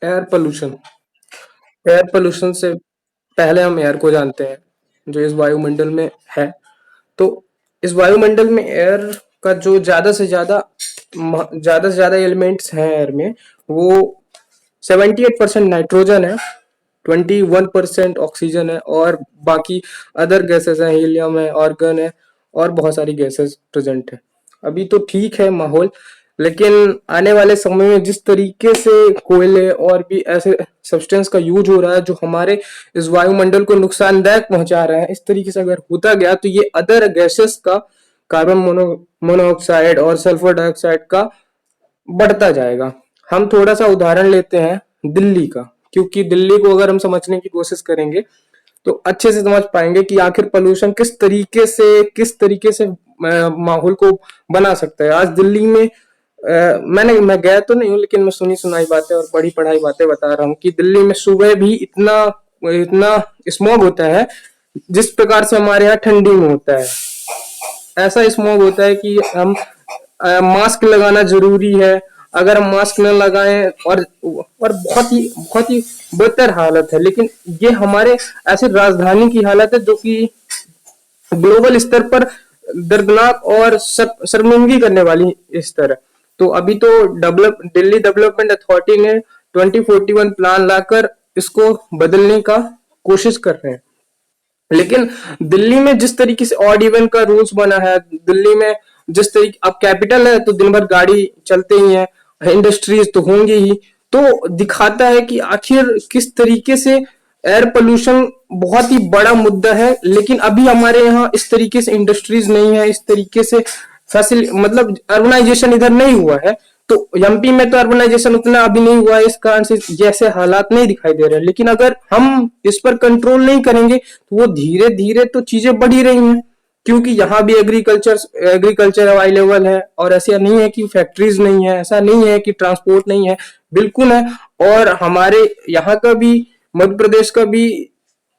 Air pollution. Air pollution से पहले हम एयर को जानते हैं, जो इस वायुमंडल में है। तो इस वायुमंडल में एयर का जो ज्यादा से ज्यादा एलिमेंट्स हैं एयर में, वो 78% नाइट्रोजन है, 21% ऑक्सीजन है, और बाकी अदर गैसेस हैं, हीलियम है, ऑर्गन है, और बहुत सारी गैसेस प्रेजेंट है। अभी तो ठीक है माहौल, लेकिन आने वाले समय में जिस तरीके से कोयले और भी ऐसे सब्सटेंस का यूज हो रहा है जो हमारे इस वायुमंडल को नुकसानदायक पहुंचा रहे हैं, इस तरीके से अगर होता गया तो ये अदर गैसेस का, कार्बन मोनोऑक्साइड और सल्फर डाइऑक्साइड का, बढ़ता जाएगा। हम थोड़ा सा उदाहरण लेते हैं दिल्ली का, क्योंकि दिल्ली को अगर हम समझने की कोशिश करेंगे तो अच्छे से समझ पाएंगे कि आखिर पोल्यूशन किस तरीके से माहौल को बना सकता है। आज दिल्ली में मैं गया तो नहीं हूँ, लेकिन मैं सुनी सुनाई बातें और पढ़ी पढ़ाई बातें बता रहा हूँ कि दिल्ली में सुबह भी इतना इतना स्मॉग होता है, जिस प्रकार से हमारे यहाँ ठंडी में होता है। ऐसा स्मॉग होता है कि हम मास्क लगाना जरूरी है। अगर हम मास्क न लगाएं, और बहुत ही बेहतर हालत है, लेकिन ये हमारे ऐसे राजधानी की हालत है जो कि ग्लोबल स्तर पर दर्दनाक और शर्मिंदगी करने वाली स्तर है। तो अभी तो दिल्ली डेवलपमेंट अथॉरिटी ने 2041 प्लान लाकर इसको बदलने का कोशिश कर रहे हैं। लेकिन दिल्ली में जिस तरीके से ऑड इवन का रूल्स बना है, दिल्ली में जिस तरीके, अब कैपिटल है तो दिन भर गाड़ी चलते ही है, इंडस्ट्रीज तो होंगी ही, तो दिखाता है कि आखिर किस तरीके से एयर पोल्यूशन बहुत ही बड़ा मुद्दा है। लेकिन अभी हमारे यहाँ इस तरीके से इंडस्ट्रीज नहीं है, इस तरीके से फैसिल मतलब अर्बनाइजेशन इधर नहीं हुआ है। तो एमपी में तो अर्बनाइजेशन उतना अभी नहीं हुआ है, इस कारण से जैसे हालात नहीं दिखाई दे रहे हैं। लेकिन अगर हम इस पर कंट्रोल नहीं करेंगे तो वो धीरे धीरे तो चीजें बढ़ ही रही हैं, क्योंकि यहाँ भी एग्रीकल्चर अवेलेबल है, और ऐसा नहीं है कि फैक्ट्रीज नहीं है, ऐसा नहीं है कि ट्रांसपोर्ट नहीं है, बिल्कुल है। और हमारे यहाँ का भी, मध्य प्रदेश का भी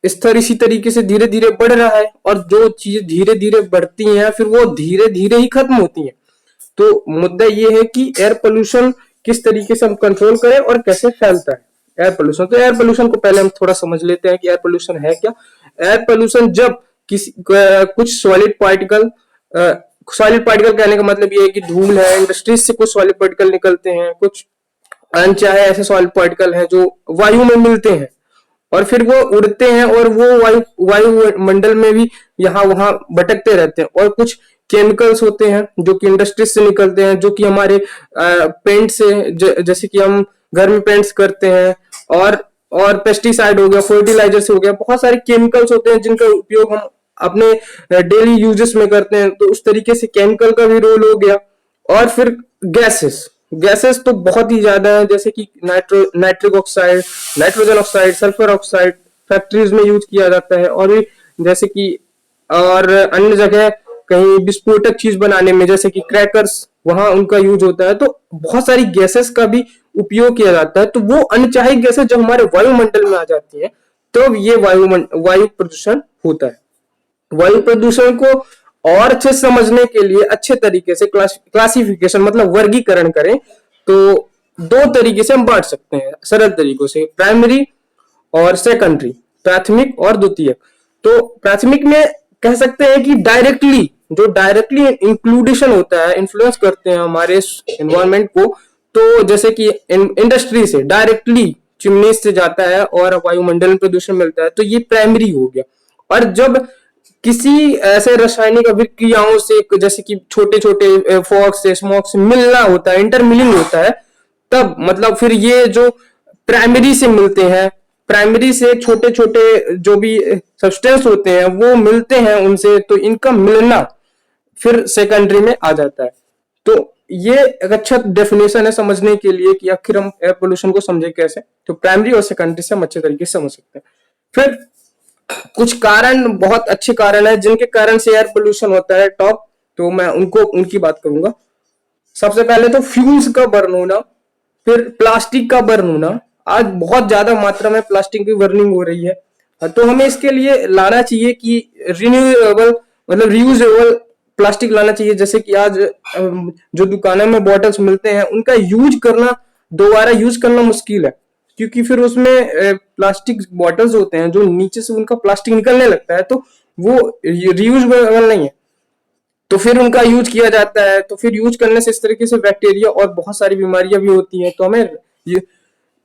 स्तर इसी तरीके से धीरे धीरे बढ़ रहा है, और जो चीजें धीरे धीरे बढ़ती हैं फिर वो धीरे धीरे ही खत्म होती हैं। तो मुद्दा ये है कि एयर पोल्यूशन किस तरीके से हम कंट्रोल करें और कैसे फैलता है एयर पोल्यूशन। तो एयर पोल्यूशन को पहले हम थोड़ा समझ लेते हैं कि एयर पोल्यूशन है क्या। एयर पोल्यूशन जब कुछ सॉलिड पार्टिकल कहने का मतलब ये है कि धूल है, इंडस्ट्रीज से कुछ सॉलिड पार्टिकल निकलते हैं, कुछ अनचाहे ऐसे सॉलिड पार्टिकल हैं जो वायु में मिलते हैं, और फिर वो उड़ते हैं, और वो वायुमंडल में भी यहाँ वहां भटकते रहते हैं। और कुछ केमिकल्स होते हैं जो कि इंडस्ट्रीज से निकलते हैं, जो कि हमारे पेंट से, जैसे कि हम घर में पेंट्स करते हैं, और पेस्टिसाइड हो गया, फर्टिलाइजर से हो गया, बहुत सारे केमिकल्स होते हैं जिनका उपयोग हम अपने डेली यूजेस में करते हैं। तो उस तरीके से केमिकल का भी रोल हो गया। और फिर गैसेस गैसेस तो बहुत ही ज्यादा है, जैसे कि nitric oxide, nitrogen oxide, sulphur oxide factories में यूज किया जाता है। और भी जैसे कि और अन्य जगह कहीं विस्फोटक चीज बनाने में, जैसे कि क्रैकर्स, वहां उनका यूज होता है। तो बहुत सारी गैसेस का भी उपयोग किया जाता है। तो वो अनचाही गैसेस जब हमारे वायुमंडल में आ जाती है, तो ये वायु प्रदूषण होता है। वायु प्रदूषण को और अच्छे से समझने के लिए अच्छे तरीके से क्लासिफिकेशन मतलब वर्गीकरण करें, तो दो तरीके से हम बांट सकते हैं सरल तरीकों से, प्राइमरी और सेकेंडरी, प्राथमिक और द्वितीयक। तो प्राथमिक में कह सकते हैं कि डायरेक्टली इंक्लूडेशन होता है, इन्फ्लुएंस करते हैं हमारे एनवायरमेंट को। तो जैसे कि इंडस्ट्री से डायरेक्टली चिमनी से जाता है और वायुमंडल में प्रदूषण मिलता है, तो ये प्राइमरी हो गया। और जब किसी ऐसे रासायनिक अभिक्रियाओं से, जैसे कि छोटे छोटे फॉग से, स्मोक से मिलना होता है, इंटरमिलिंग होता है, तब मतलब फिर ये जो प्राइमरी से मिलते हैं, प्राइमरी से छोटे छोटे जो भी सब्सटेंस होते हैं वो मिलते हैं उनसे, तो इनका मिलना फिर सेकेंडरी में आ जाता है। तो ये एक अच्छा डेफिनेशन है समझने के लिए कि आखिर हम एयर पोल्यूशन को समझे कैसे। तो प्राइमरी और सेकेंडरी से हम अच्छे तरीके से समझ सकते हैं। फिर कुछ कारण, बहुत अच्छे कारण है जिनके कारण से एयर पोल्यूशन होता है टॉप, तो मैं उनकी बात करूंगा। सबसे पहले तो फ्यूल्स का बर्न होना, फिर प्लास्टिक का बर्न होना। आज बहुत ज्यादा मात्रा में प्लास्टिक की बर्निंग हो रही है, तो हमें इसके लिए लाना चाहिए कि रिन्यूएबल मतलब रियूजेबल प्लास्टिक लाना चाहिए। जैसे कि आज जो दुकानों में बॉटल्स मिलते हैं उनका यूज करना, दोबारा यूज करना मुश्किल है। क्योंकि फिर उसमें प्लास्टिक बॉटल्स होते हैं जो नीचे से उनका प्लास्टिक निकलने लगता है, तो वो रीयूजेबल नहीं है, तो फिर उनका यूज किया जाता है। तो फिर यूज करने से इस तरीके से बैक्टीरिया और बहुत सारी बीमारियां भी होती हैं। तो हमें ये,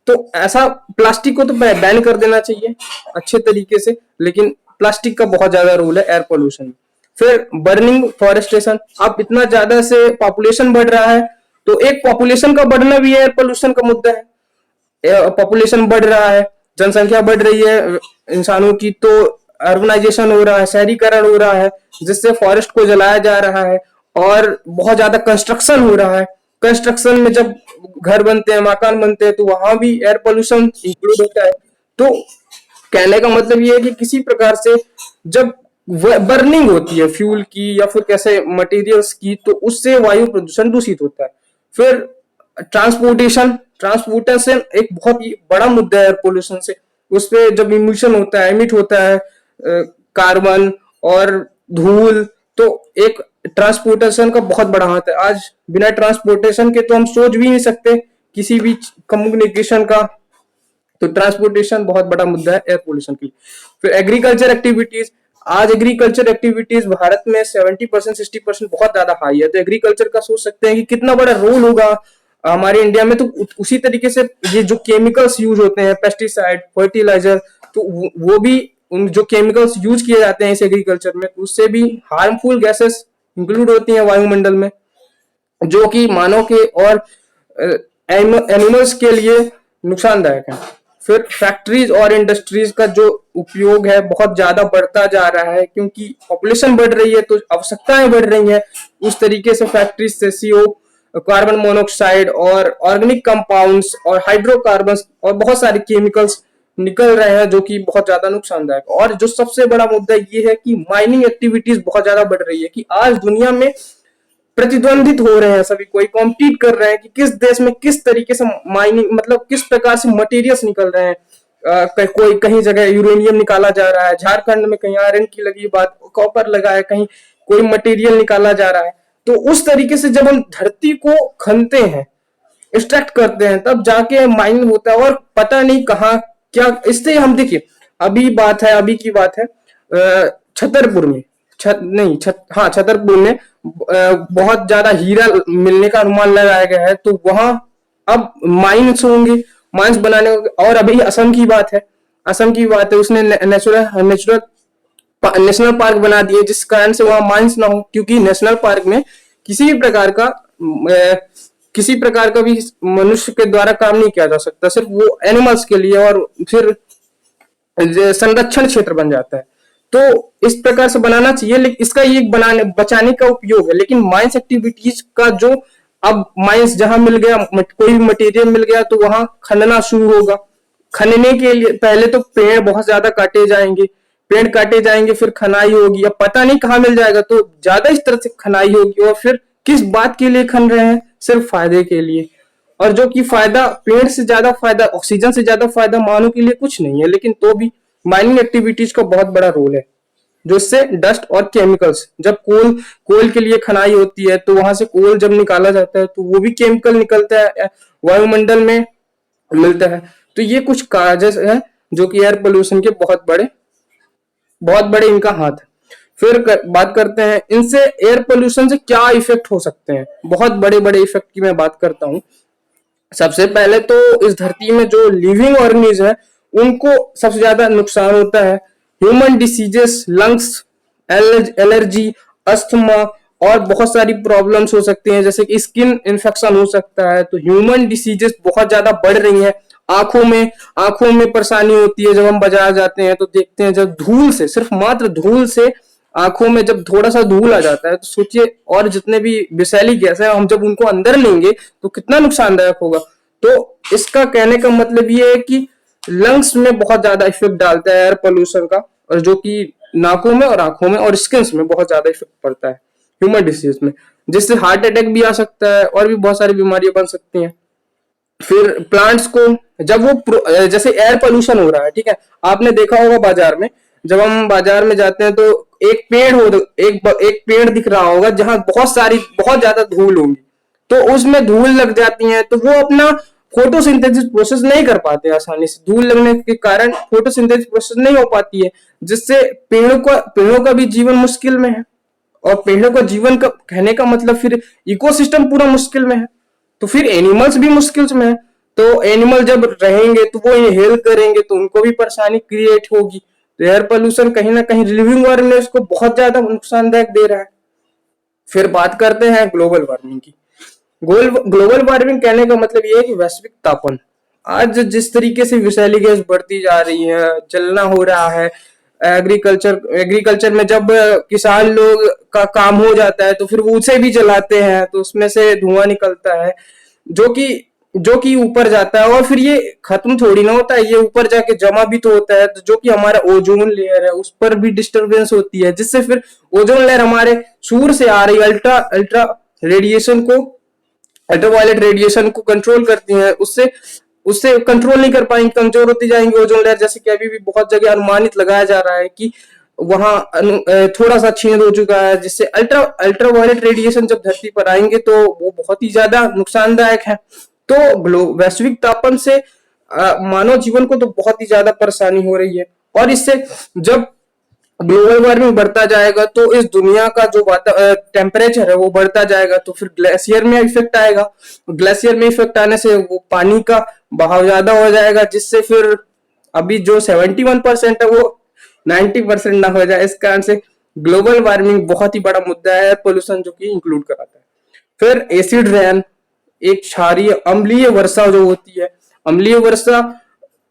तो ऐसा प्लास्टिक को तो बैन कर देना चाहिए अच्छे तरीके से, लेकिन प्लास्टिक का बहुत ज्यादा रोल है एयर पोल्यूशन में। फिर बर्निंग फॉरेस्टेशन, अब इतना ज्यादा से पॉपुलेशन बढ़ रहा है, तो एक पॉपुलेशन का बढ़ना भी एयर पोल्यूशन का मुद्दा है। पॉपुलेशन बढ़ रहा है, जनसंख्या बढ़ रही है इंसानों की, तो अर्बनाइजेशन हो रहा है, शहरीकरण हो रहा है, जिससे फॉरेस्ट को जलाया जा रहा है और बहुत ज्यादा कंस्ट्रक्शन हो रहा है। कंस्ट्रक्शन में जब घर बनते हैं, मकान बनते हैं, तो वहां भी एयर पोल्यूशन इंक्लूड होता है। तो कहने का मतलब ये है कि किसी प्रकार से जब बर्निंग होती है फ्यूल की या फिर कैसे मटेरियल्स की, तो उससे वायु प्रदूषण दूषित होता है। फिर ट्रांसपोर्टेशन, ट्रांसपोर्टेशन एक बहुत ही बड़ा मुद्दा है एयर पोल्यूशन से। उस पे जब इमिशन होता है, एमिट होता है कार्बन और धूल, तो एक ट्रांसपोर्टेशन का बहुत बड़ा हाथ है। आज बिना ट्रांसपोर्टेशन के तो हम सोच भी नहीं सकते किसी भी कम्युनिकेशन का। तो ट्रांसपोर्टेशन बहुत बड़ा मुद्दा है एयर पोल्यूशन के लिए। फिर एग्रीकल्चर एक्टिविटीज, आज एग्रीकल्चर एक्टिविटीज भारत में 70% 60% बहुत ज्यादा हाई है। तो एग्रीकल्चर का सोच सकते हैं कि कितना बड़ा रोल होगा हमारे इंडिया में। तो उसी तरीके से ये जो केमिकल्स यूज होते हैं, पेस्टिसाइड, फर्टिलाइजर, तो वो भी उन जो केमिकल्स यूज किए जाते हैं इस एग्रीकल्चर में, उससे भी हार्मफुल गैसेस इंक्लूड होती हैं वायुमंडल में, जो कि मानव के और एनिमल्स के लिए नुकसानदायक है। फिर फैक्ट्रीज और इंडस्ट्रीज का जो उपयोग है बहुत ज्यादा बढ़ता जा रहा है, क्योंकि पॉपुलेशन बढ़ रही है तो आवश्यकताएं बढ़ रही हैं। उस तरीके से फैक्ट्रीज से सीओ, कार्बन मोनोऑक्साइड और ऑर्गेनिक कंपाउंड्स और हाइड्रोकार्बन और बहुत सारे केमिकल्स निकल रहे हैं, जो कि बहुत ज्यादा नुकसानदायक। और जो सबसे बड़ा मुद्दा ये है कि माइनिंग एक्टिविटीज बहुत ज्यादा बढ़ रही है, कि आज दुनिया में प्रतिद्वंदित हो रहे हैं सभी, कोई कॉम्पीट कर रहे हैं कि किस देश में किस तरीके से माइनिंग, मतलब किस प्रकार से मटेरियल्स निकल रहे हैं। कोई कहीं जगह यूरेनियम निकाला जा रहा है, झारखंड में कहीं आयरन की लगी बात, कॉपर लगा है, कहीं कोई मटेरियल निकाला जा रहा है। तो उस तरीके से जब हम धरती को खनते हैं, एक्सट्रैक्ट करते हैं, तब जाके माइनिंग होता है। और पता नहीं कहाँ क्या, इससे हम देखिए, अभी की बात है छतरपुर में, छतरपुर में बहुत ज्यादा हीरा मिलने का अनुमान लगाया गया है। तो वहां अब माइन्स होंगे, माइन्स बनाने। और अभी असम की बात है, उसने नेशनल पार्क बना दिए, जिस कारण से वहां माइन्स ना हो, क्योंकि नेशनल पार्क में किसी भी प्रकार का भी मनुष्य के द्वारा काम नहीं किया जा सकता, सिर्फ वो एनिमल्स के लिए, और फिर संरक्षण क्षेत्र बन जाता है। तो इस प्रकार से बनाना चाहिए, लेकिन इसका ये बचाने का उपयोग है। लेकिन माइंस एक्टिविटीज का जो, अब माइंस जहां मिल गया, कोई भी मटेरियल मिल गया, तो वहां खनना शुरू होगा। खनने के लिए पहले तो पेड़ बहुत ज्यादा काटे जाएंगे, फिर खनाई होगी। अब पता नहीं कहाँ मिल जाएगा, तो ज्यादा इस तरह से खनाई होगी। और फिर किस बात के लिए खन रहे हैं? सिर्फ फायदे के लिए। और जो कि फायदा, पेड़ से ज्यादा फायदा, ऑक्सीजन से ज्यादा फायदा मानव के लिए कुछ नहीं है। लेकिन तो भी माइनिंग एक्टिविटीज का बहुत बड़ा रोल है, जो इससे डस्ट और केमिकल्स, जब कोल के लिए खनाई होती है, तो वहां से कोल जब निकाला जाता है, तो वो भी केमिकल निकलता है, वायुमंडल में मिलता है। तो ये कुछ काजेस है जो कि एयर पोल्यूशन के बहुत बड़े इनका हाथ है। फिर बात करते हैं इनसे, एयर पोल्यूशन से क्या इफेक्ट हो सकते हैं। बहुत बड़े बड़े इफेक्ट की मैं बात करता हूँ। सबसे पहले तो इस धरती में जो लिविंग ऑर्गेनिज्म है, उनको सबसे ज्यादा नुकसान होता है। Human diseases, lungs, allergy, asthma और बहुत सारी प्रॉब्लम्स हो सकती हैं, जैसे कि स्किन इन्फेक्शन हो सकता है। तो ह्यूमन डिसीजेस बहुत ज्यादा बढ़ रही हैं। आंखों में परेशानी होती है। जब हम बाजार जाते हैं तो देखते हैं, जब धूल से, सिर्फ मात्र धूल से आंखों में जब थोड़ा सा धूल आ जाता है, तो सोचिए, और जितने भी विषैली गैस है, हम जब उनको अंदर लेंगे तो कितना नुकसानदायक होगा। तो इसका कहने का मतलब ये है कि लंग्स में बहुत ज्यादा इफेक्ट डालता है एयर पोल्यूशन का, और जो कि नाकों में और आंखों में और स्किन में बहुत ज्यादा इफेक्ट पड़ता है ह्यूमन डिसीज में, जिससे हार्ट अटैक भी आ सकता है और भी बहुत सारी बीमारियां बन सकती हैं। फिर प्लांट्स को, जब वो जैसे एयर पोल्यूशन हो रहा है, ठीक है, आपने देखा होगा बाजार में, जब हम बाजार में जाते हैं तो एक पेड़ दिख रहा होगा जहां बहुत ज्यादा धूल होगी, तो उसमें धूल लग जाती है, तो वो अपना फोटोसिंथेसिस प्रोसेस नहीं कर पाते आसानी से, धूल लगने के कारण फोटोसिंथेसिस प्रोसेस नहीं हो पाती है, जिससे पेड़ों का भी जीवन मुश्किल में है। और पेड़ों का जीवन का कहने का मतलब फिर इकोसिस्टम पूरा मुश्किल में है, तो फिर एनिमल्स भी मुश्किल में है। तो एनिमल जब रहेंगे तो वो इनहेल करेंगे तो उनको भी परेशानी क्रिएट होगी। तो एयर पोल्यूशन कहीं ना कहीं लिविंग ऑर्गेनिज्म को बहुत ज्यादा नुकसानदायक दे रहा है। फिर बात करते हैं ग्लोबल वार्मिंग की। ग्लोबल वार्मिंग कहने का मतलब ये है कि वैश्विक तापन। आज जिस तरीके से विषैली गैस बढ़ती जा रही है, जलना हो रहा है, एग्रीकल्चर में जब किसान लोग का काम हो जाता है तो फिर वो उसे भी जलाते हैं, तो उसमें से धुआं निकलता है जो कि ऊपर जाता है, और फिर ये खत्म थोड़ी ना होता है, ये ऊपर जाके जमा भी तो होता है, तो जो कि हमारा ओजोन लेयर है उस पर भी डिस्टरबेंस होती है, जिससे फिर ओजोन लेयर हमारे सूर्य से आ रही अल्ट्रा अल्ट्रा रेडिएशन को अल्ट्रावायलेट रेडिएशन को कंट्रोल करती हैं, उससे उससे कंट्रोल नहीं कर पाएंगे, कमजोर होती जाएंगी ओजोन लेयर। जैसे कि अभी भी बहुत जगह अनुमानित लगाया जा रहा है कि वहां थोड़ा सा छेद हो चुका है, जिससे अल्ट्रावायलेट रेडिएशन जब धरती पर आएंगे तो वो बहुत ही ज्यादा नुकसानदायक है। तो वैश्विक तापन से मानव जीवन को तो बहुत ही ज्यादा परेशानी हो रही है, और इससे जब ग्लोबल वार्मिंग बढ़ता जाएगा तो इस दुनिया का जो टेम्परेचर है वो बढ़ता जाएगा, तो फिर ग्लेशियर में इफेक्ट आएगा। ग्लेशियर में इफेक्ट आने से वो पानी का बहाव ज्यादा हो जाएगा, जिससे फिर अभी जो 71% है वो 90% ना हो जाए। इस कारण से ग्लोबल वार्मिंग बहुत ही बड़ा मुद्दा है, पोल्यूशन जो कि इंक्लूड कराता है। फिर एसिड रेन, एक क्षारीय अम्लीय वर्षा जो होती है, अम्लीय वर्षा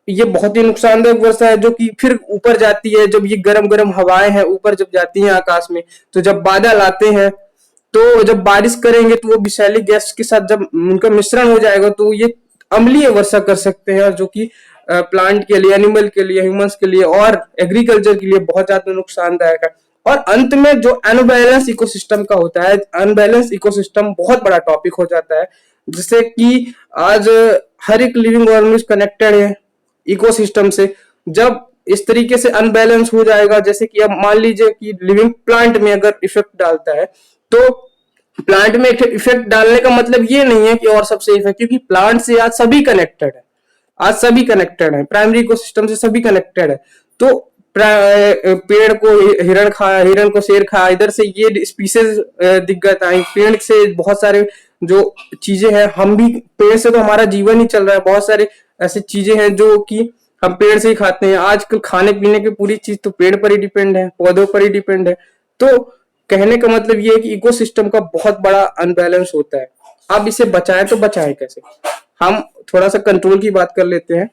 ये बहुत ही नुकसानदायक वर्षा है, जो कि फिर ऊपर जाती है। जब ये गरम गरम हवाएं हैं ऊपर जब जाती हैं आकाश में, तो जब बादल आते हैं तो जब बारिश करेंगे तो वो विषैली गैस के साथ जब उनका मिश्रण हो जाएगा तो ये अम्लीय वर्षा कर सकते हैं, जो कि प्लांट के लिए, एनिमल के लिए, ह्यूमंस के लिए और एग्रीकल्चर के लिए बहुत ज्यादा नुकसानदायक है। और अंत में जो अनबैलेंस इकोसिस्टम का होता है, अनबैलेंस इकोसिस्टम बहुत बड़ा टॉपिक हो जाता है, जिससे कि आज हर एक लिविंग ऑर्गेनिज्म कनेक्टेड है इकोसिस्टम से। जब इस तरीके से अनबैलेंस हो जाएगा, जैसे कि अब मान लीजिए कि लिविंग प्लांट में अगर इफेक्ट डालता है, तो प्लांट में इफेक्ट डालने का मतलब ये नहीं है कि और सबसे इफेक्ट, क्योंकि प्लांट से आज सभी कनेक्टेड है, आज सभी कनेक्टेड है, प्राइमरी इकोसिस्टम से सभी कनेक्टेड है। तो पेड़ को हिरण खा, हिरण को शेर खा, इधर से ये स्पीसीज दिक्कत आई, पेड़ से बहुत सारे जो चीजें हैं, हम भी पेड़ से तो हमारा जीवन ही चल रहा है, बहुत सारे ऐसी चीजें हैं जो कि हम पेड़ से ही खाते हैं। आजकल खाने पीने की पूरी चीज तो पेड़ पर ही डिपेंड है, पौधों पर ही डिपेंड है। तो कहने का मतलब ये है कि इकोसिस्टम का बहुत बड़ा अनबैलेंस होता है। अब इसे बचाएं तो बचाएं कैसे? हम थोड़ा सा कंट्रोल की बात कर लेते हैं।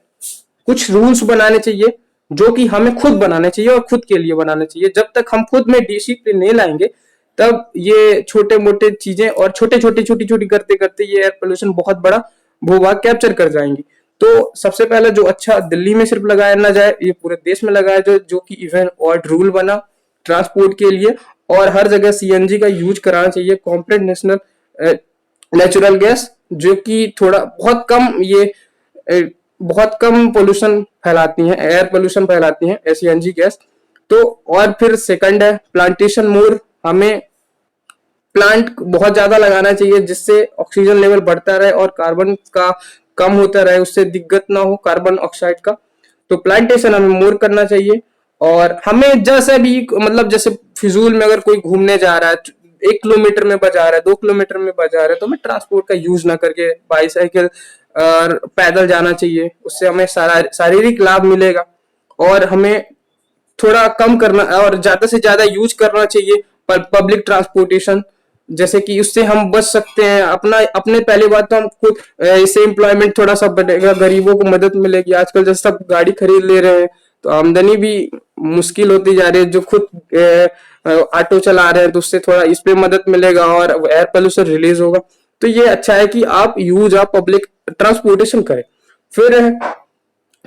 कुछ रूल्स बनाने चाहिए जो कि हमें खुद बनाने चाहिए और खुद के लिए बनाने चाहिए। जब तक हम खुद में डिसिप्लिन नहीं लाएंगे तब ये छोटे मोटे चीजें और छोटी छोटी करते करते ये एयर पोल्यूशन बहुत बड़ा भूभाग कैप्चर कर जाएंगी। तो सबसे पहले जो अच्छा दिल्ली में सिर्फ लगाया ना जाए, ये पूरे देश में लगाया जाए, जो कि इवन और रूल बना ट्रांसपोर्ट के लिए, और हर जगह सीएनजी का यूज कराना चाहिए, कॉम्प्लेट नेशनल नेचुरल गैस, जो कि थोड़ा बहुत कम पोल्यूशन फैलाती हैं, एयर पोल्यूशन फैलाती हैं सीएनजी गैस। तो और फिर सेकंड है प्लांटेशन मोर, हमें प्लांट बहुत ज्यादा लगाना चाहिए, जिससे ऑक्सीजन लेवल बढ़ता रहे और कार्बन का कम होता रहे, उससे दिक्कत ना हो कार्बन ऑक्साइड का। तो प्लांटेशन हमें मोर करना चाहिए। और हमें जैसे भी मतलब जैसे फिजूल में अगर कोई घूमने जा रहा है, 1 किलोमीटर में बजा रहा है, 2 किलोमीटर में बजा रहा है, तो हमें ट्रांसपोर्ट का यूज ना करके बाईसाइकिल और पैदल जाना चाहिए, उससे हमें शारीरिक लाभ मिलेगा। और हमें थोड़ा कम करना और ज्यादा से ज्यादा यूज करना चाहिए पब्लिक ट्रांसपोर्टेशन, जैसे कि उससे हम बच सकते हैं। अपने पहली बात तो हम खुद इससे एम्प्लॉयमेंट थोड़ा सा बढ़ेगा, गरीबों को मदद मिलेगी। आजकल जैसे सब गाड़ी खरीद ले रहे हैं तो आमदनी भी मुश्किल होती जा रही है, जो खुद ऑटो चला रहे हैं तो उससे थोड़ा इस पे मदद मिलेगा और एयर पोल्यूशन रिलीज होगा। तो ये अच्छा है कि आप पब्लिक ट्रांसपोर्टेशन करें। फिर है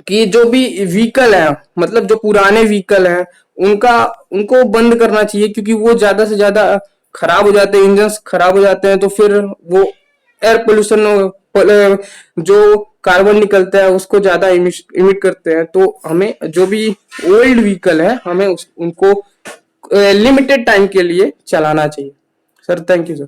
कि जो भी व्हीकल है, मतलब जो पुराने व्हीकल हैं, उनको बंद करना चाहिए, क्योंकि वो ज्यादा से ज्यादा खराब हो जाते हैं, इंजन खराब हो जाते हैं, तो फिर वो एयर पोल्यूशन जो कार्बन निकलता है उसको ज्यादा इमिट करते हैं। तो हमें जो भी ओल्ड व्हीकल है हमें उनको लिमिटेड टाइम के लिए चलाना चाहिए। Sir thank you sir.